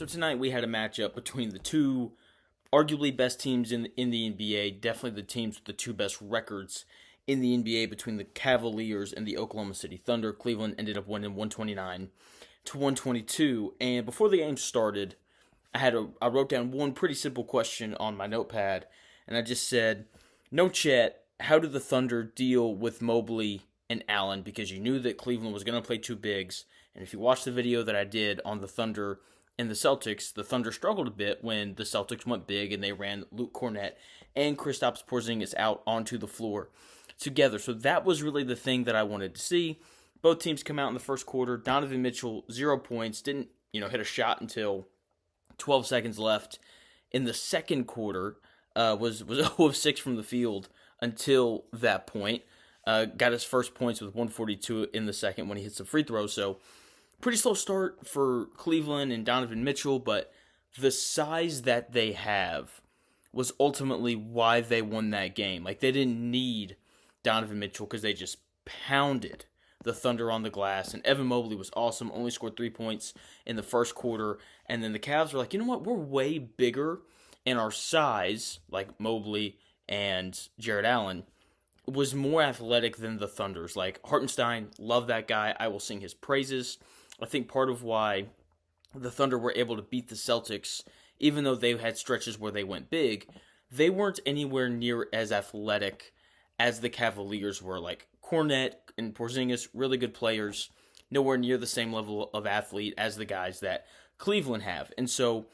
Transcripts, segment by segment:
So tonight we had a matchup between the two arguably best teams in the NBA, definitely the teams with the two best records in the NBA between the Cavaliers and the Oklahoma City Thunder. Cleveland ended up winning 129 to 122. And before the game started, I wrote down one pretty simple question on my notepad, and I just said, "No Chet, how do the Thunder deal with Mobley and Allen?" Because you knew that Cleveland was going to play two bigs, and if you watch the video that I did on the Thunder and the Thunder struggled a bit when the Celtics went big and they ran Luke Kornet and Kristaps Porzingis out onto the floor together. So that was really the thing that I wanted to see. Both teams come out in the first quarter. Donovan Mitchell, 0 points, didn't hit a shot until 12 seconds left. In the second quarter, was 0 of 6 from the field until that point. Got his first points with 1:42 in the second when he hits the free throw. So pretty slow start for Cleveland and Donovan Mitchell, but the size that they have was ultimately why they won that game. Like, they didn't need Donovan Mitchell because they just pounded the Thunder on the glass, and Evan Mobley was awesome, only scored 3 points in the first quarter, and then the Cavs were like, you know what, we're way bigger, and our size, like Mobley and Jared Allen, was more athletic than the Thunder's. Like, Hartenstein, love that guy, I will sing his praises. I think part of why the Thunder were able to beat the Celtics, even though they had stretches where they went big, they weren't anywhere near as athletic as the Cavaliers were. Like, Kornet and Porzingis, really good players, nowhere near the same level of athlete as the guys that Cleveland have. And so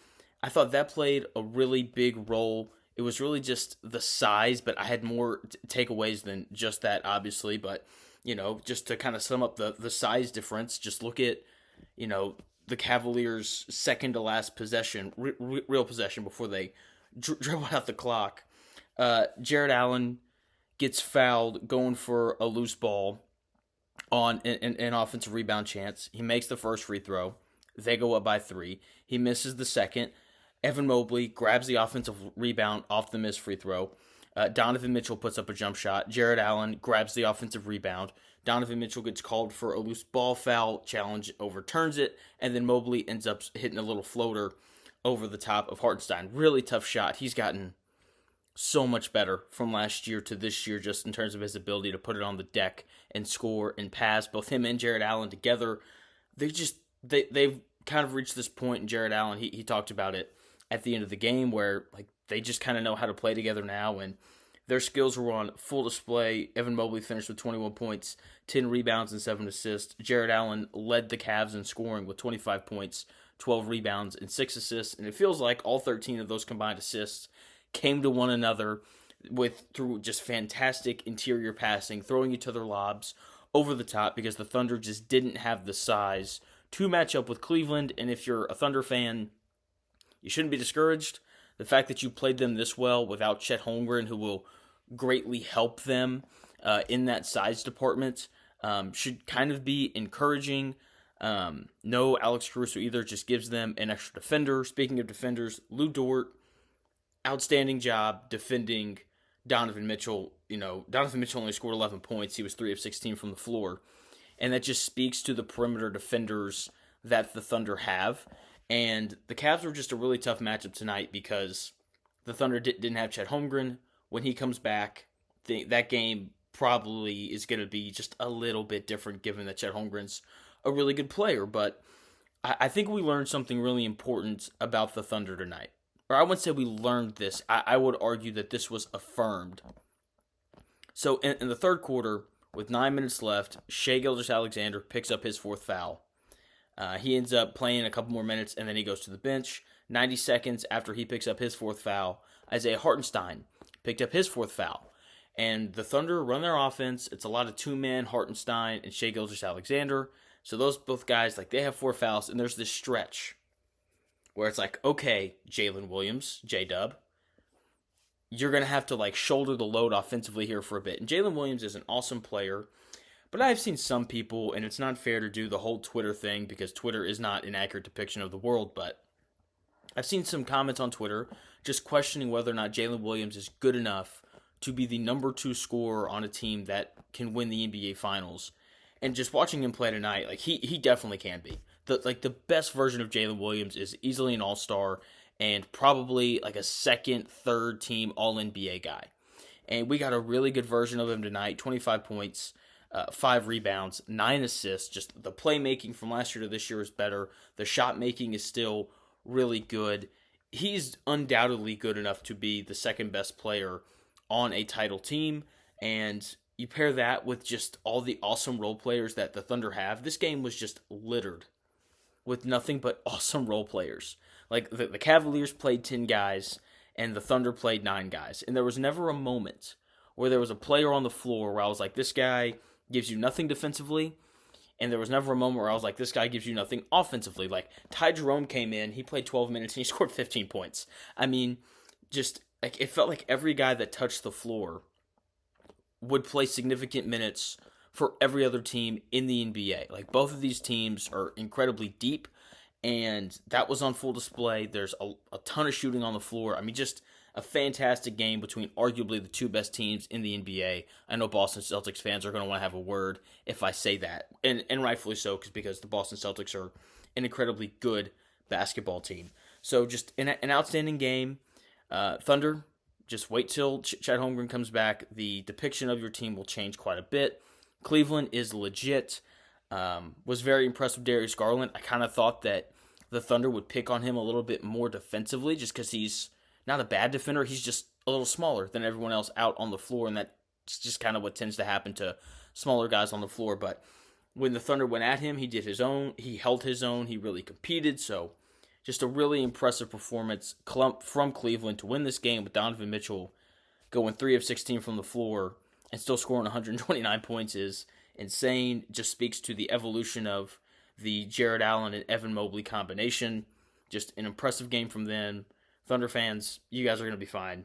I thought that played a really big role. It was really just the size, but I had more takeaways than just that, obviously. But, just to kind of sum up the size difference, just look at, the Cavaliers' second to last possession, real possession before they dribbled out the clock. Jared Allen gets fouled going for a loose ball on an offensive rebound chance. He makes the first free throw. They go up by 3. He misses the second. Evan Mobley grabs the offensive rebound off the missed free throw. Donovan Mitchell puts up a jump shot. Jared Allen grabs the offensive rebound. Donovan Mitchell gets called for a loose ball foul. Challenge overturns it. And then Mobley ends up hitting a little floater over the top of Hartenstein. Really tough shot. He's gotten so much better from last year to this year just in terms of his ability to put it on the deck and score and pass. Both him and Jared Allen together, they've kind of reached this point. And Jared Allen, he talked about it at the end of the game where, like, they just kind of know how to play together now, and their skills were on full display. Evan Mobley finished with 21 points, 10 rebounds, and 7 assists. Jared Allen led the Cavs in scoring with 25 points, 12 rebounds, and 6 assists, and it feels like all 13 of those combined assists came to one another through just fantastic interior passing, throwing each other lobs over the top because the Thunder just didn't have the size to match up with Cleveland. And if you're a Thunder fan, you shouldn't be discouraged. The fact that you played them this well without Chet Holmgren, who will greatly help them in that size department, should kind of be encouraging. No Alex Caruso either, just gives them an extra defender. Speaking of defenders, Lou Dort, outstanding job defending Donovan Mitchell. Donovan Mitchell only scored 11 points. He was 3 of 16 from the floor. And that just speaks to the perimeter defenders that the Thunder have. And the Cavs were just a really tough matchup tonight because the Thunder didn't have Chet Holmgren. When he comes back, that game probably is going to be just a little bit different given that Chet Holmgren's a really good player. But I think we learned something really important about the Thunder tonight. Or I wouldn't say we learned this. I would argue that this was affirmed. So in the third quarter, with 9 minutes left, Shai Gilgeous-Alexander picks up his 4th foul. He ends up playing a couple more minutes, and then he goes to the bench. 90 seconds after he picks up his 4th foul, Isaiah Hartenstein picked up his 4th foul. And the Thunder run their offense. It's a lot of two-man, Hartenstein and Shai Gilgeous-Alexander. So those both guys, they have 4 fouls, and there's this stretch where it's like, okay, Jalen Williams, J-Dub, you're going to have to, shoulder the load offensively here for a bit. And Jalen Williams is an awesome player. But I've seen some people, and it's not fair to do the whole Twitter thing because Twitter is not an accurate depiction of the world, but I've seen some comments on Twitter just questioning whether or not Jalen Williams is good enough to be the number 2 scorer on a team that can win the NBA Finals. And just watching him play tonight, he definitely can be. the best version of Jalen Williams is easily an all-star and probably like a second, third team All-NBA guy. And we got a really good version of him tonight. 25 points, 5 rebounds, 9 assists. Just the playmaking from last year to this year is better. The shot making is still really good. He's undoubtedly good enough to be the second best player on a title team. And you pair that with just all the awesome role players that the Thunder have. This game was just littered with nothing but awesome role players. Like the Cavaliers played 10 guys and the Thunder played 9 guys. And there was never a moment where there was a player on the floor where I was like, this guy gives you nothing defensively. And there was never a moment where I was like, this guy gives you nothing offensively. Like, Ty Jerome came in, he played 12 minutes, and he scored 15 points. I mean, just, like, it felt like every guy that touched the floor would play significant minutes for every other team in the NBA. Like, both of these teams are incredibly deep, and that was on full display. There's a ton of shooting on the floor. I mean, just a fantastic game between arguably the two best teams in the NBA. I know Boston Celtics fans are going to want to have a word if I say that, and rightfully so, because the Boston Celtics are an incredibly good basketball team. So just an outstanding game. Thunder, just wait till Chet Holmgren comes back. The depiction of your team will change quite a bit. Cleveland is legit. Was very impressed with Darius Garland. I kind of thought that the Thunder would pick on him a little bit more defensively just because he's not a bad defender. He's just a little smaller than everyone else out on the floor, and that's just kind of what tends to happen to smaller guys on the floor. But when the Thunder went at him, he did his own. He held his own. He really competed. So just a really impressive performance from Cleveland to win this game with Donovan Mitchell going 3 of 16 from the floor and still scoring 129 points is insane. Just speaks to the evolution of the Jared Allen and Evan Mobley combination. Just an impressive game from them. Thunder fans, you guys are going to be fine.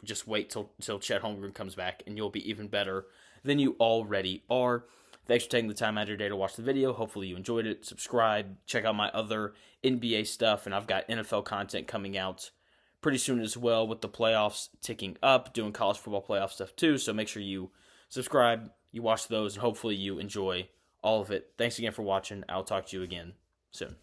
Just wait till Chet Holmgren comes back, and you'll be even better than you already are. Thanks for taking the time out of your day to watch the video. Hopefully you enjoyed it. Subscribe. Check out my other NBA stuff, and I've got NFL content coming out pretty soon as well with the playoffs ticking up, doing college football playoff stuff too. So make sure you subscribe, you watch those, and hopefully you enjoy all of it. Thanks again for watching. I'll talk to you again soon.